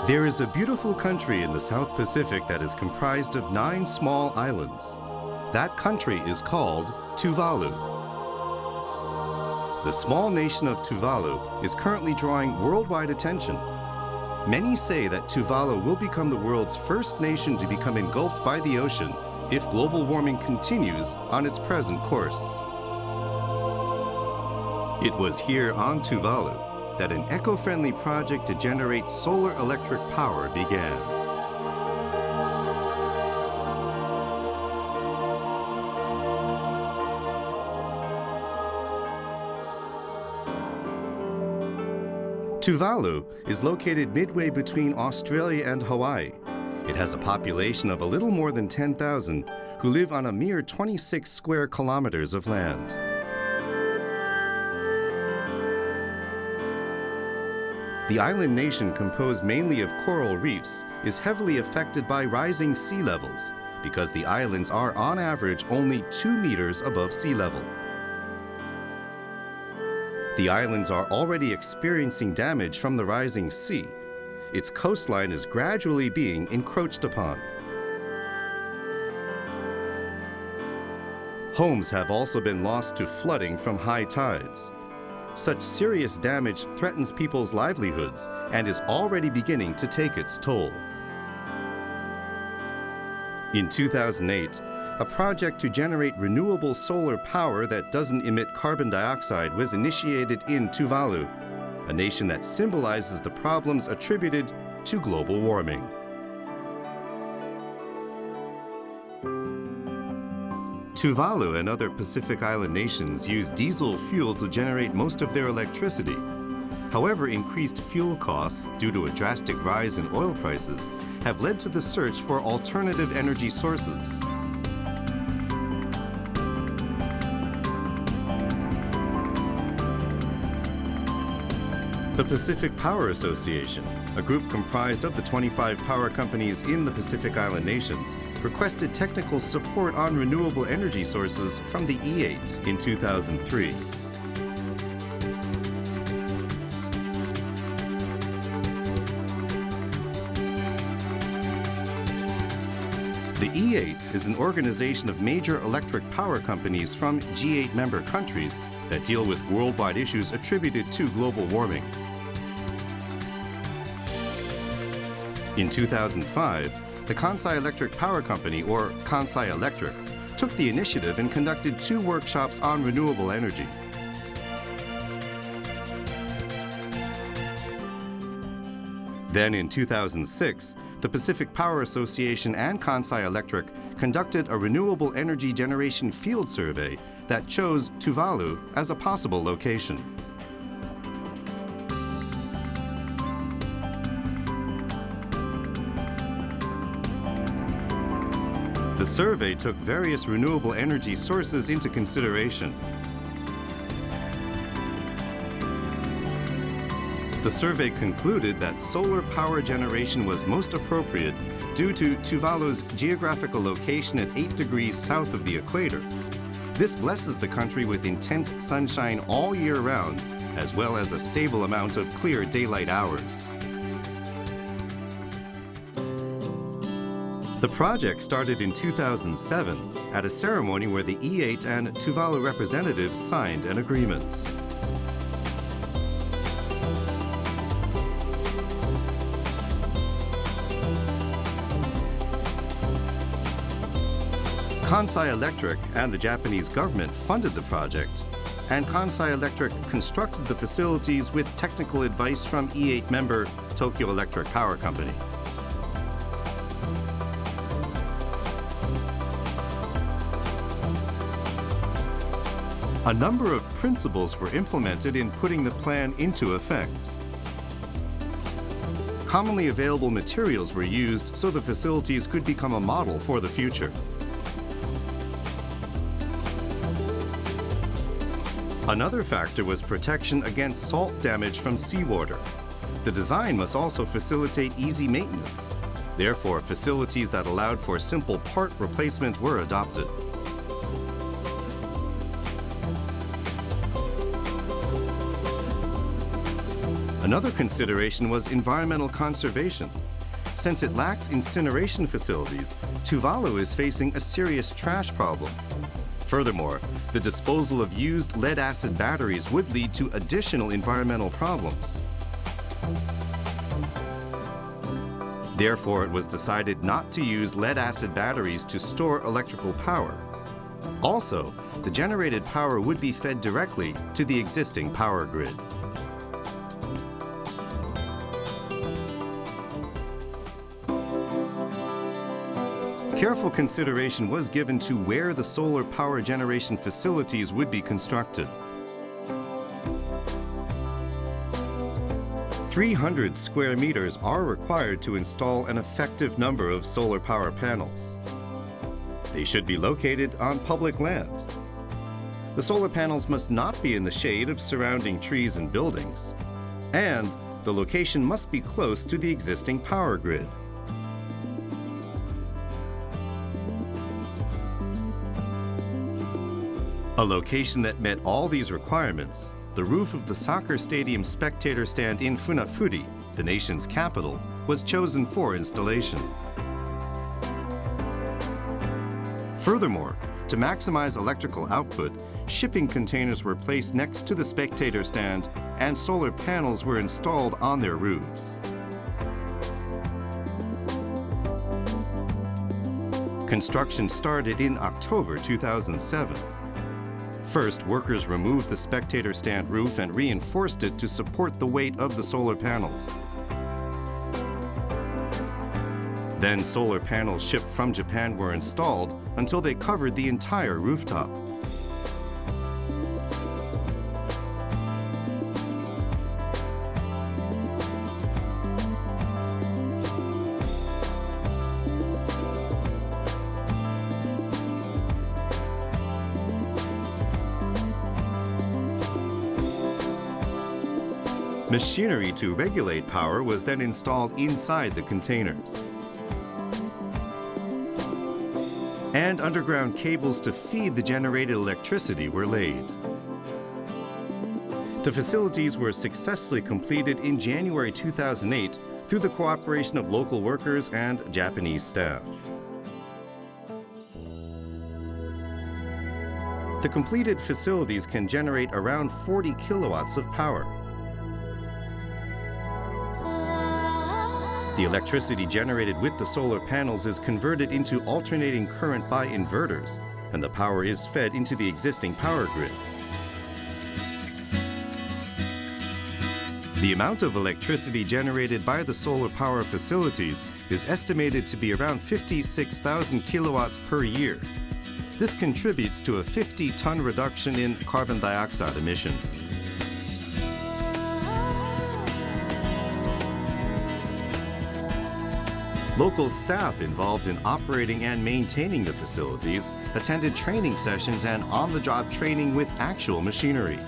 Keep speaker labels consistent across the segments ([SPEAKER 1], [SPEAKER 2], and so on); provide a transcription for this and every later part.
[SPEAKER 1] There is a beautiful country in the South Pacific that is comprised of 9 small islands. That country is called Tuvalu. The small nation of Tuvalu is currently drawing worldwide attention. Many say that Tuvalu will become the world's first nation to become engulfed by the ocean if global warming continues on its present course. It was here on Tuvalu that an eco-friendly project to generate solar electric power began. Tuvalu is located midway between Australia and Hawaii. It has a population of a little more than 10,000 who live on a mere 26 square kilometers of land. The island nation, composed mainly of coral reefs, is heavily affected by rising sea levels because the islands are on average only 2 meters above sea level. The islands are already experiencing damage from the rising sea. Its coastline is gradually being encroached upon. Homes have also been lost to flooding from high tides. Such serious damage threatens people's livelihoods and is already beginning to take its toll. In 2008, a project to generate renewable solar power that doesn't emit carbon dioxide was initiated in Tuvalu, a nation that symbolizes the problems attributed to global warming. Tuvalu and other Pacific Island nations use diesel fuel to generate most of their electricity. However, increased fuel costs due to a drastic rise in oil prices have led to the search for alternative energy sources. The Pacific Power Association, a group comprised of the 25 power companies in the Pacific Island nations, requested technical support on renewable energy sources from the E8 in 2003. The E8 is an organization of major electric power companies from G8 member countries that deal with worldwide issues attributed to global warming. In 2005, the Kansai Electric Power Company, or Kansai Electric, took the initiative and conducted 2 workshops on renewable energy. Then in 2006, the Pacific Power Association and Kansai Electric conducted a renewable energy generation field survey that chose Tuvalu as a possible location. The survey took various renewable energy sources into consideration. The survey concluded that solar power generation was most appropriate due to Tuvalu's geographical location at 8 degrees south of the equator. This blesses the country with intense sunshine all year round, as well as a stable amount of clear daylight hours. The project started in 2007 at a ceremony where the E8 and Tuvalu representatives signed an agreement. Kansai Electric and the Japanese government funded the project, and Kansai Electric constructed the facilities with technical advice from E8 member Tokyo Electric Power Company. A number of principles were implemented in putting the plan into effect. Commonly available materials were used so the facilities could become a model for the future. Another factor was protection against salt damage from seawater. The design must also facilitate easy maintenance. Therefore, facilities that allowed for simple part replacement were adopted. Another consideration was environmental conservation. Since it lacks incineration facilities, Tuvalu is facing a serious trash problem. Furthermore, the disposal of used lead-acid batteries would lead to additional environmental problems. Therefore, it was decided not to use lead-acid batteries to store electrical power. Also, the generated power would be fed directly to the existing power grid. Careful consideration was given to where the solar power generation facilities would be constructed. 300 square meters are required to install an effective number of solar power panels. They should be located on public land. The solar panels must not be in the shade of surrounding trees and buildings. And the location must be close to the existing power grid. A location that met all these requirements, the roof of the soccer stadium spectator stand in Funafuti, the nation's capital, was chosen for installation. Furthermore, to maximize electrical output, shipping containers were placed next to the spectator stand and solar panels were installed on their roofs. Construction started in October 2007. First, workers removed the spectator stand roof and reinforced it to support the weight of the solar panels. Then solar panels shipped from Japan were installed until they covered the entire rooftop. Machinery to regulate power was then installed inside the containers. And underground cables to feed the generated electricity were laid. The facilities were successfully completed in January 2008 through the cooperation of local workers and Japanese staff. The completed facilities can generate around 40 kilowatts of power. The electricity generated with the solar panels is converted into alternating current by inverters, and the power is fed into the existing power grid. The amount of electricity generated by the solar power facilities is estimated to be around 56,000 kilowatts per year. This contributes to a 50-ton reduction in carbon dioxide emission. Local staff involved in operating and maintaining the facilities attended training sessions and on-the-job training with actual machinery.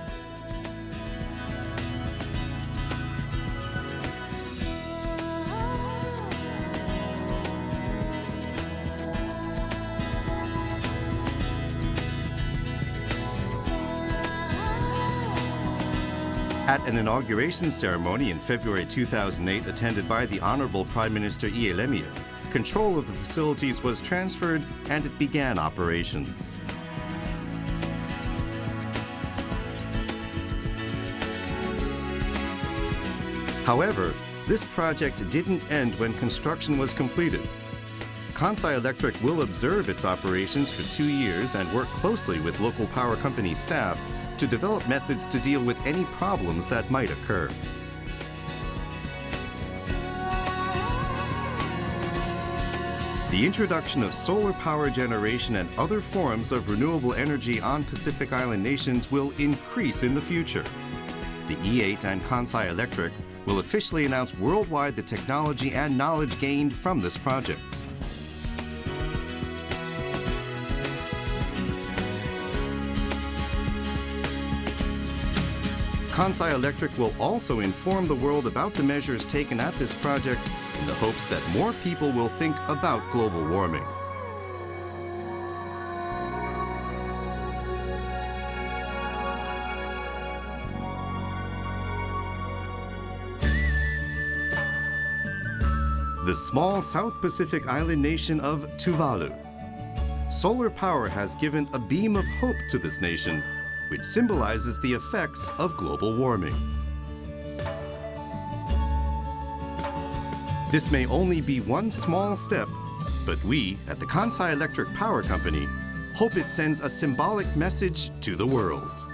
[SPEAKER 1] At an inauguration ceremony in February 2008 attended by the Honorable Prime Minister Ielemia, control of the facilities was transferred and it began operations. However, this project didn't end when construction was completed. Kansai Electric will observe its operations for 2 years and work closely with local power company staff to develop methods to deal with any problems that might occur. The introduction of solar power generation and other forms of renewable energy on Pacific Island nations will increase in the future. The E8 and Kansai Electric will officially announce worldwide the technology and knowledge gained from this project. Kansai Electric will also inform the world about the measures taken at this project in the hopes that more people will think about global warming. the small South Pacific island nation of Tuvalu. Solar power has given a beam of hope to this nation, which symbolizes the effects of global warming. This may only be one small step, but we at the Kansai Electric Power Company hope it sends a symbolic message to the world.